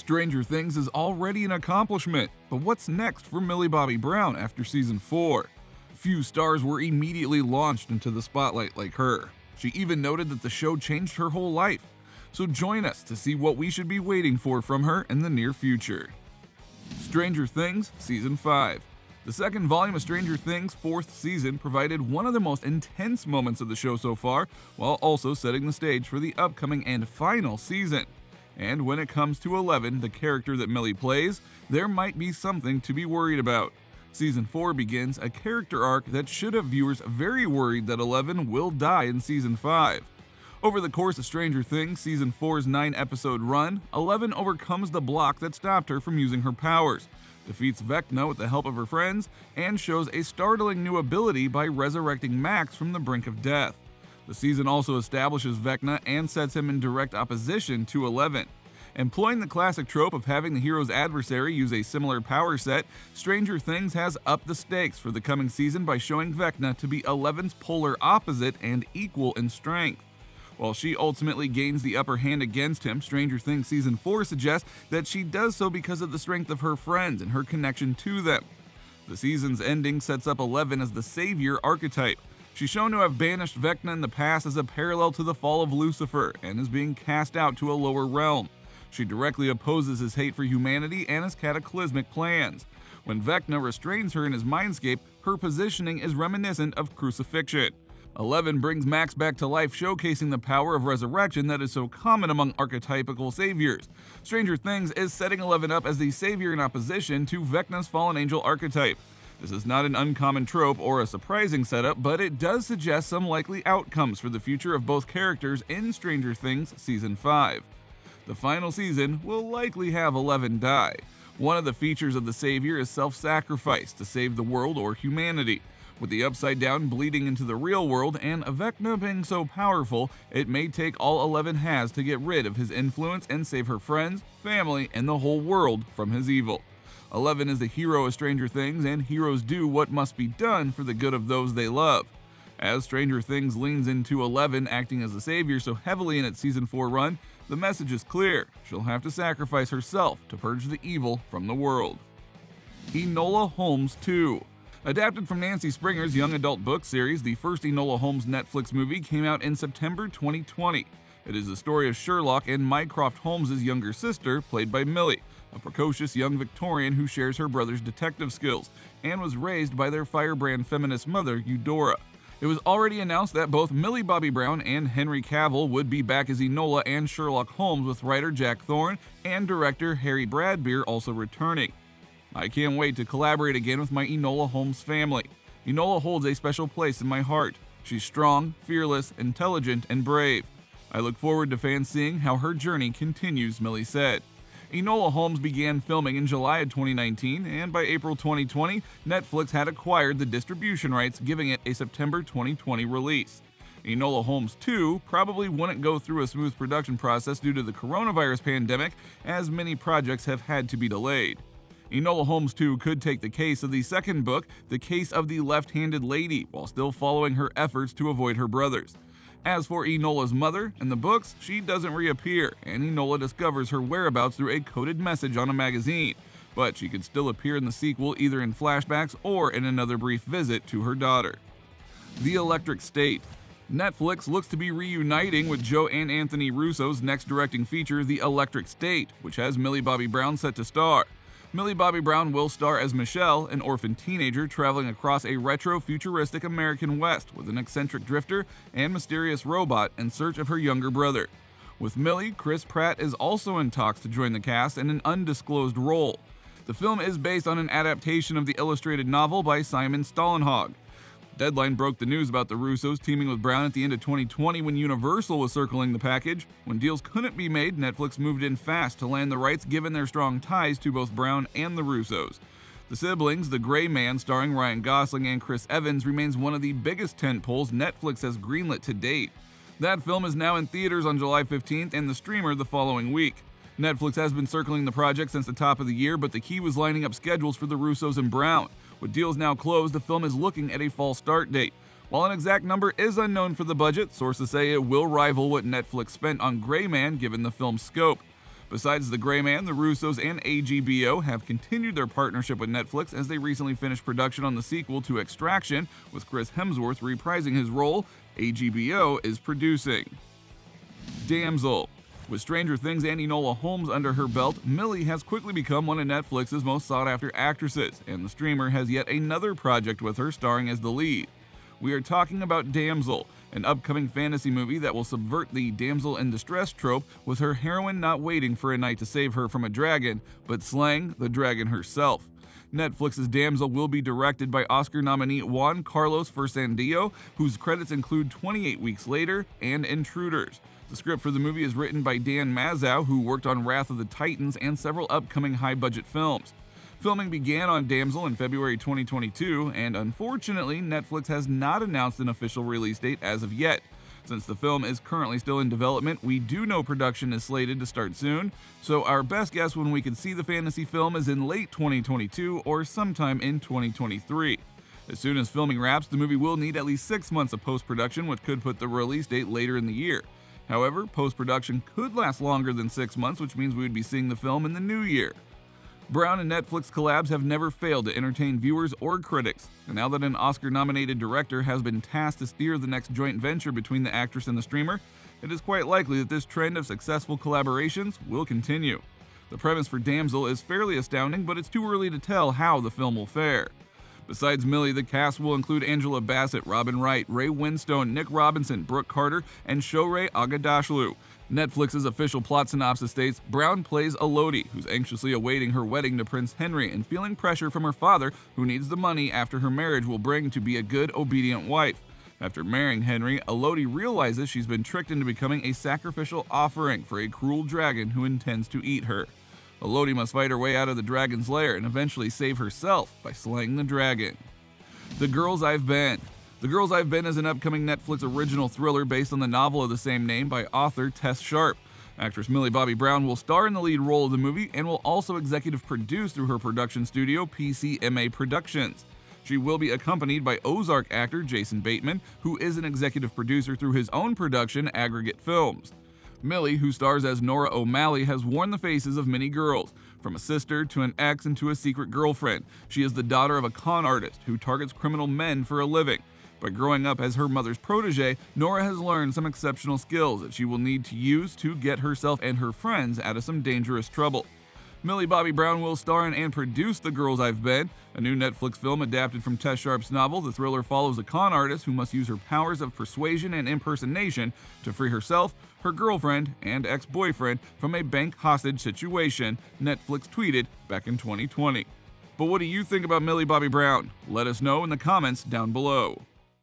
Stranger Things is already an accomplishment, but what's next for Millie Bobby Brown after Season 4? Few stars were immediately launched into the spotlight like her. She even noted that the show changed her whole life. So join us to see what we should be waiting for from her in the near future. Stranger Things Season 5. The second volume of Stranger Things' fourth season provided one of the most intense moments of the show so far, while also setting the stage for the upcoming and final season. And when it comes to 11, the character that Millie plays, there might be something to be worried about. Season 4 begins a character arc that should have viewers very worried that 11 will die in Season 5. Over the course of Stranger Things Season 4's 9-episode run, 11 overcomes the block that stopped her from using her powers, defeats Vecna with the help of her friends, and shows a startling new ability by resurrecting Max from the brink of death. The season also establishes Vecna and sets him in direct opposition to 11. Employing the classic trope of having the hero's adversary use a similar power set, Stranger Things has upped the stakes for the coming season by showing Vecna to be 11's polar opposite and equal in strength. While she ultimately gains the upper hand against him, Stranger Things Season 4 suggests that she does so because of the strength of her friends and her connection to them. The season's ending sets up 11 as the savior archetype. She's shown to have banished Vecna in the past as a parallel to the fall of Lucifer and is being cast out to a lower realm. She directly opposes his hate for humanity and his cataclysmic plans. When Vecna restrains her in his mindscape, her positioning is reminiscent of crucifixion. 11 brings Max back to life, showcasing the power of resurrection that is so common among archetypical saviors. Stranger Things is setting 11 up as the savior in opposition to Vecna's fallen angel archetype. This is not an uncommon trope or a surprising setup, but it does suggest some likely outcomes for the future of both characters in Stranger Things Season 5. The final season will likely have 11 die. One of the features of the savior is self-sacrifice to save the world or humanity. With the Upside Down bleeding into the real world and Vecna being so powerful, it may take all 11 has to get rid of his influence and save her friends, family, and the whole world from his evil. 11 is the hero of Stranger Things, and heroes do what must be done for the good of those they love. As Stranger Things leans into 11 acting as the savior so heavily in its Season 4 run, the message is clear: she'll have to sacrifice herself to purge the evil from the world. Enola Holmes 2. Adapted from Nancy Springer's young adult book series, the first Enola Holmes Netflix movie came out in September 2020. It is the story of Sherlock and Mycroft Holmes' younger sister, played by Millie, a precocious young Victorian who shares her brother's detective skills, and was raised by their firebrand feminist mother, Eudora. It was already announced that both Millie Bobby Brown and Henry Cavill would be back as Enola and Sherlock Holmes, with writer Jack Thorne and director Harry Bradbeer also returning. I can't wait to collaborate again with my Enola Holmes family. Enola holds a special place in my heart. She's strong, fearless, intelligent, and brave. I look forward to fans seeing how her journey continues, Millie said. Enola Holmes began filming in July of 2019, and by April 2020, Netflix had acquired the distribution rights, giving it a September 2020 release. Enola Holmes 2 probably wouldn't go through a smooth production process due to the coronavirus pandemic, as many projects have had to be delayed. Enola Holmes 2 could take the case of the second book, The Case of the Left-Handed Lady, while still following her efforts to avoid her brothers. As for Enola's mother, in the books, she doesn't reappear, and Enola discovers her whereabouts through a coded message on a magazine, but she could still appear in the sequel either in flashbacks or in another brief visit to her daughter. The Electric State. Netflix looks to be reuniting with Joe and Anthony Russo's next directing feature, The Electric State, which has Millie Bobby Brown set to star. Millie Bobby Brown will star as Michelle, an orphan teenager traveling across a retro-futuristic American West with an eccentric drifter and mysterious robot in search of her younger brother. With Millie, Chris Pratt is also in talks to join the cast in an undisclosed role. The film is based on an adaptation of the illustrated novel by Simon Stålenhag. Deadline broke the news about the Russos teaming with Brown at the end of 2020 when Universal was circling the package. When deals couldn't be made, Netflix moved in fast to land the rights given their strong ties to both Brown and the Russos. The Siblings, The Gray Man, starring Ryan Gosling and Chris Evans, remains one of the biggest tentpoles Netflix has greenlit to date. That film is now in theaters on July 15th and the streamer the following week. Netflix has been circling the project since the top of the year, but the key was lining up schedules for the Russos and Brown. With deals now closed, the film is looking at a fall start date. While an exact number is unknown for the budget, sources say it will rival what Netflix spent on Gray Man given the film's scope. Besides The Gray Man, the Russos and AGBO have continued their partnership with Netflix as they recently finished production on the sequel to Extraction, with Chris Hemsworth reprising his role. AGBO is producing. Damsel. With Stranger Things and Enola Holmes under her belt, Millie has quickly become one of Netflix's most sought-after actresses, and the streamer has yet another project with her starring as the lead. We are talking about Damsel, an upcoming fantasy movie that will subvert the damsel in distress trope, with her heroine not waiting for a knight to save her from a dragon, but slaying the dragon herself. Netflix's Damsel will be directed by Oscar nominee Juan Carlos Fernandillo, whose credits include 28 Weeks Later and Intruders. The script for the movie is written by Dan Mazow, who worked on Wrath of the Titans and several upcoming high-budget films. Filming began on Damsel in February 2022, and unfortunately, Netflix has not announced an official release date as of yet. Since the film is currently still in development, we do know production is slated to start soon, so our best guess when we could see the fantasy film is in late 2022 or sometime in 2023. As soon as filming wraps, the movie will need at least 6 months of post-production, which could put the release date later in the year. However, post-production could last longer than 6 months, which means we would be seeing the film in the new year. Brown and Netflix collabs have never failed to entertain viewers or critics, and now that an Oscar-nominated director has been tasked to steer the next joint venture between the actress and the streamer, it is quite likely that this trend of successful collaborations will continue. The premise for Damsel is fairly astounding, but it's too early to tell how the film will fare. Besides Millie, the cast will include Angela Bassett, Robin Wright, Ray Winstone, Nick Robinson, Brooke Carter, and Shohreh Aghdashloo. Netflix's official plot synopsis states, Brown plays Elodie, who's anxiously awaiting her wedding to Prince Henry and feeling pressure from her father, who needs the money after her marriage will bring to be a good, obedient wife. After marrying Henry, Elodie realizes she's been tricked into becoming a sacrificial offering for a cruel dragon who intends to eat her. Elodie must fight her way out of the dragon's lair and eventually save herself by slaying the dragon. The Girls I've Been. The Girls I've Been is an upcoming Netflix original thriller based on the novel of the same name by author Tess Sharp. Actress Millie Bobby Brown will star in the lead role of the movie and will also executive produce through her production studio, PCMA Productions. She will be accompanied by Ozark actor Jason Bateman, who is an executive producer through his own production, Aggregate Films. Millie, who stars as Nora O'Malley, has worn the faces of many girls, from a sister to an ex and to a secret girlfriend. She is the daughter of a con artist who targets criminal men for a living. By growing up as her mother's protege, Nora has learned some exceptional skills that she will need to use to get herself and her friends out of some dangerous trouble. Millie Bobby Brown will star in and produce The Girls I've Been, a new Netflix film adapted from Tess Sharp's novel. The thriller follows a con artist who must use her powers of persuasion and impersonation to free herself, her girlfriend, and ex-boyfriend from a bank hostage situation, Netflix tweeted back in 2020. But what do you think about Millie Bobby Brown? Let us know in the comments down below.